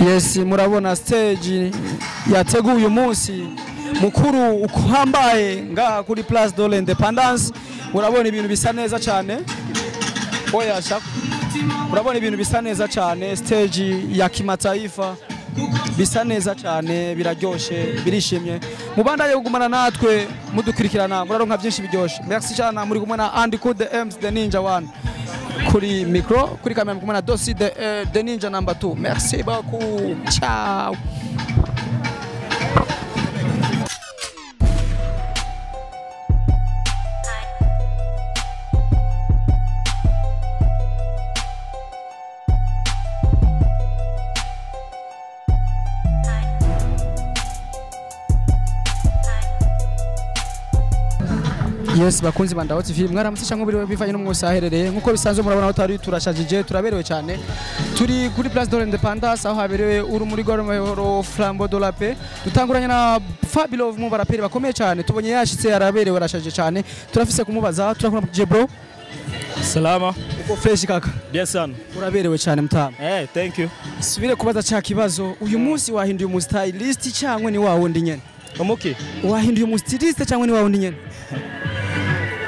Yes, murabona stage yateguye uyu munsi mukuru uhambaye ngaha kuri Place de l'Independance. Murabona ibintu bisa neza cyane. Oya shaka. Murabona ibintu bisa neza cyane, stage ya kimataifa bisa neza cyane, biraryoshe, birishimye. Mubandaye kugumana natwe mudukurikirana, muraronka byinshi biryoshe. Merci cyane, muri kumwe na Andy Cool the M's the Ninja One. Kuri micro, kuri kamera kumwe na Dosi the Ninja number 2. Merci beaucoup. Ciao. Yes, bakunzi bandaho TV mwaramutse cyangwa biri bivanye n'umwose aherereye nkuko bisanzwe murabona aho turashajije turaberewe cyane. Turi kuri Place de l'Independance aho haberewe urumuri rw'amahoro Flambeau de la Paix. Dutanguranye na Fabelove mu baraperi bakomeye cyane. Tubonye yashitse yaraberewe arashaje cyane. Turafise kumubaza turakora bro. Salama. Uko fresh kaka? Yes son. Uraberewe cyane mutama. Thank you. Subire kubaza cya kibazo. Uyu munsi wahinduye umu stylist cyangwa ni wawundi nyene? Umuki? Wahinduye umu stylist cyangwa ni wawundi nyene?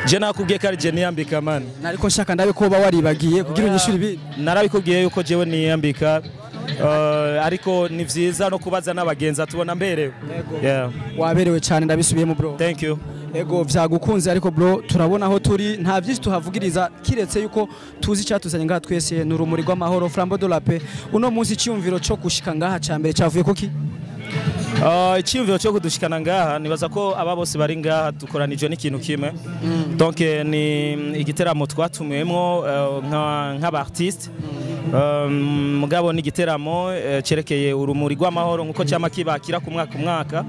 Je nakubwiye kari je niyambika man. Nariko nshaka ndabe ko ba waribagiye kugira unyishuri ibi. Narabikubwiye yuko jewe niyambika ariko ni vyiza no kubaza n'abagenza tubona mberewe. Yeah. Waberewe cyane ndabisubiyemo bro. Thank you. Ego vyagukunze ariko bro turabona aho turi nta byinshi tuhavugiriza kiretse yuko tuzi cyatuzanye ngaha twese n'urumuri rw'amahoro Flambeau de la Paix. Uno munsi cyumviro cyo gushika ngaha cyambere cyavuye kuki? Icyumviro cyo kudushikana ngaha nibaza ko aba bose bari ngaha dukoranije n'ikintu kimwe. Donc ni igiteramo twatumwemo nk'abartiste. Mugabo ni igiteramo cerekeye urumuri rw'amahoro nkuko cyama kibakira ku mwaka.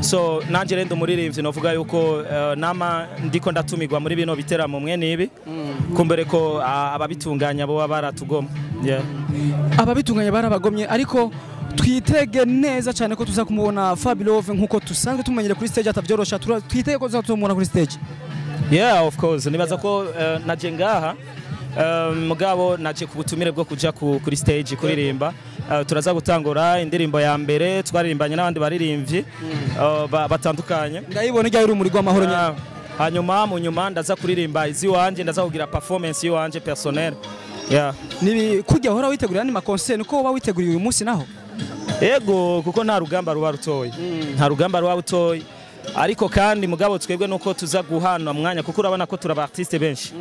So nanje rendo muririmbyi novuga yuko nama ndiko ndatumirwa muri bino biteramo mwe nibi kumbere ko ababitunganya bo baratugoma. Yeah. Ababitunganya barabagomye ariko twitege neza cyane ko tuza kumubona Fabelove nkuko tusanzwe tumenyere kuri stage atavyorosha twitege ko tuzatumubona kuri stage. Yeah, of course. Nibaza ko naje ngaha mugabo naje kubutumire bwo kuja kuri stage kuririmba. Turaza gutangura indirimbo ya mbere twaririmbanye n'abandi baririmbyi batandukanye. Ndayibona ijya urumuri rw'amahoro nyine. Hanyuma mu nyuma ndaza kuririmba izi wanje ndaza kugira performance yiwanje personnel. Yeah. Nibi kujya hora witegurira ni ma concert uko uba witeguriye uyu munsi naho? Ego kuko nta rugamba ruba rutoyi. Nta rugamba ruba rutoyi. Ariko kandi mugabo twebwe nuko tuza guhana umwanya kuko urabona ko turaba artiste benshi.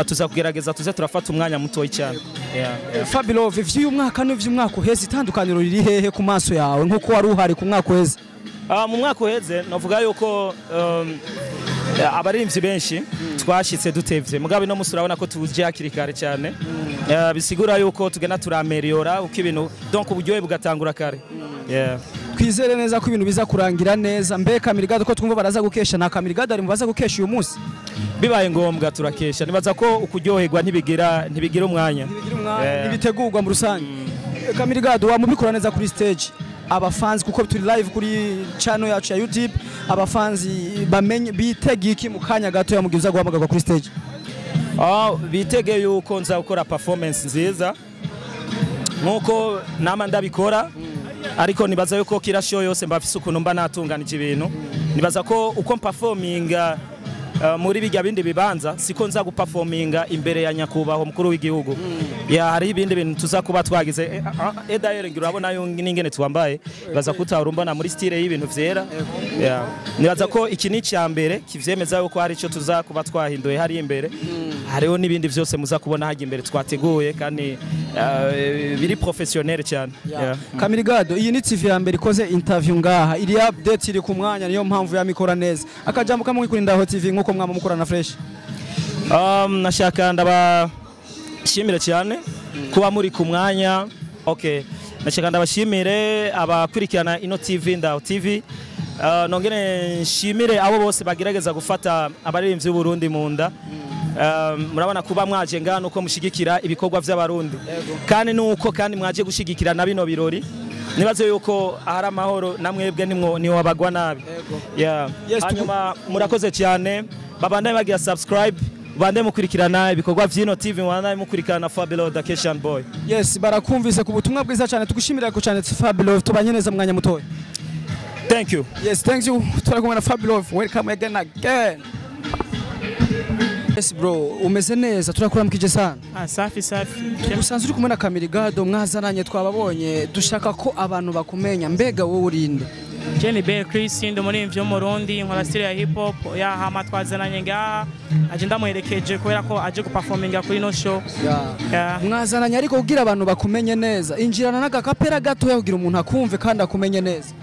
Tuza kugerageza tuze turafata umwanya mutoyi cyane. Yeah. Fabelove vy'uyu mwaka n'vy'umwaka uheze itandukaniro riri hehe ku maso yawe nkuko wari uhari ku mwaka uheze? Mu mwaka uheze navuga yuko abaririmbyi benshi twashitse dutevye mugabo no musi urabona ko tuje hakiri kare cyane. Bisigura yuko tugena turameliora uko ibintu donc uburyohe bugatangura kare. Yeah. Twizere neza ko ibintu biza kurangira neza. Mbe Kamirigado ko twumva baraza gukesha na Kamirigado ari mubaza gukesha uyu munsi? Bibaye ngombwa turakesha. Nibaza ko ukuryoherwa ntibigira umwanya. Nibitegurwa mu rusange. Kamirigado wamubikora neza kuri stage. Abafanzi kuko turi live kuri channel yacu ya YouTube, abafanzi bamenye bitege iki mu kanya gato yamugiza guhamagara kuri stage. Bitege yuko nza gukora performance nziza nkuko nama ndabikora ariko nibaza yuko kira show yose mbafise ukuntu mba natunganije ibintu. Nibaza ko uko performinga muri bijya bindi bibanza siko nza guperforminga imbere ya nyakubaho mukuru w'igihugu. Ya hari ibindi bintu tuza kuba twagize d'ailleurs ngira urabona yo n'ingene twambaye baza kutarumbana muri style y'ibintu vyera. Ya nibaza ko iki ni cyambere kivyemeza yuko hari ico tuza kuba twahinduye hari imbere. Hariho nibindi vyose muza kubona haje imbere twateguye kandi biri professionnel cyane. Kamirigado iyi ni TV ya mbere ikoze interview ngaha iri update iri ku mwanya niyo mpamvu ya mikora neza akajambo kamwe kuri ndaho TV nkuko mwama mukorana fresh. Nashaka ndabashimire cyane kuba muri ku mwanya. Okay, nashaka ndabashimire abakurikirana ino TV ndaho TV. Nongere nshimire abo bose bagerageza gufata abaririmbyi b'Uburundi mu nda. Murabona kuba mwaje ngano uko mushigikira ibikorwa by'abarundi kandi nuko kandi mwaje gushigikira na bino birori nibaze yuko ahari amahoro namwebwe ni wabagwa nabi. Yeah. Hanyuma murakoze cyane babandanye bagira subscribe bande mukurikirana ibikorwa vy'ino TV bande mukurikirana Fabelove Vacation Boy. Yes barakumvise ku butumwa bwiza cyane tugushimira ko cyane Fabelove tubanye neza mwanya mutoya. Thank you. Yes thank you turakumwe na Fabelove welcome again. Yes bro umeze neza turakuramukije sana. Safi. Usanzwe uri kumwe na Kamirigado mwazananye twababonye dushaka ko abantu bakumenya mbega wowe urinde. Jenny Bell Chris ndo muri mvyo Murundi nkora style ya hip hop ya hama twazananye ngaha aje ndamuherekeje kubera ko aje guperforminga kuri no show. Mwazananye ariko kugira abantu bakumenye neza injirana n'agakapera gato kugira umuntu akumve kandi akumenye neza.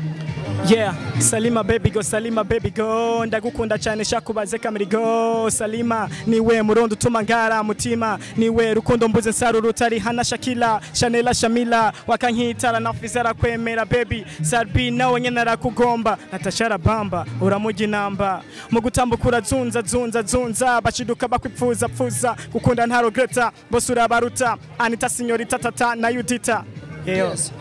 Yeah, Salima baby go ndagukunda cyane shakubaze Kamirigo Salima niwe murondo utuma ngara mutima niwe rukundo mbuze nsaruru utari hana Shakila Chanela Shamila wakankitara nafizara kwemera baby Sarbi nawe nyene narakugomba natashara bamba uramugi namba mu gutambukura zunza baciduka bakwipfuza gukunda nta regreta bose urabaruta Anita Signorita Tata na Yudita. Yes.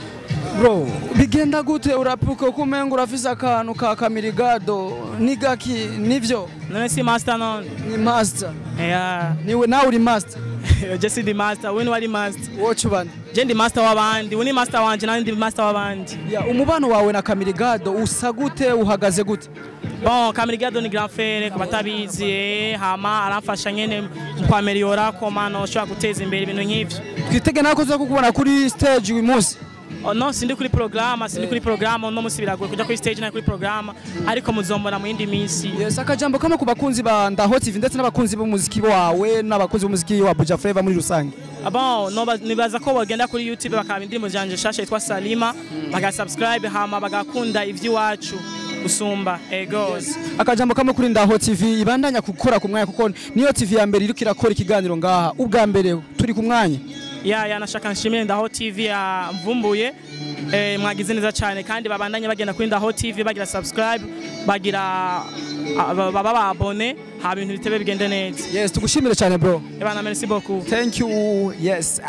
Bro, bigenda gute urapuka kumenga urafisa akantu ka Kamirigado nigaki nivyo? None si master non. Ni master. Yeah. Niwe nawe uri master. Just the master, when wali master. Watch band. Je ndi master wabandi, uni master wanje nandi master wabandi. Yeah, umubano wawe na Kamirigado usa gute uhagaze gute? Bon, Kamirigado ni grand frère ko batabizi hama aramfasha nyene mu ameliora ko mano shaka guteza imbere ibintu nk'ivyo. Twitege nako zo kukubona kuri stage uyu munsi. Oh no, sindi kuri programa no musibirago kuja kuri stage na kuri programa ariko muzombora mu yindi minsi. Yes, akajambo kama ku bakunzi ba Ndaho TV ndetse n'abakunzi b'umuziki wawe n'abakunzi b'umuziki wa Buja Flavor muri rusange. Bon, no nibaza ko bagenda kuri YouTube bakaba indirimbo zanje shasha yitwa Salima baga subscribe hama bagakunda ivy'iwacu usumba ego. Yes. Akajambo kama kuri Ndaho TV ibandanya gukora ku mwanya kuko niyo TV ya mbere iriko irakora ikiganiro ngaha ubwa mbere turi ku mwanya. Ya nashaka nshimire Ndaho TV ya mvumbuye mwagize neza cyane kandi babandanye bagenda kuri Ndaho TV bagira subscribe bagira baba abone ha ibintu bitebe bigende neza. Yes tugushimire cyane bro. Ebana merci beaucoup. Thank you. Yes.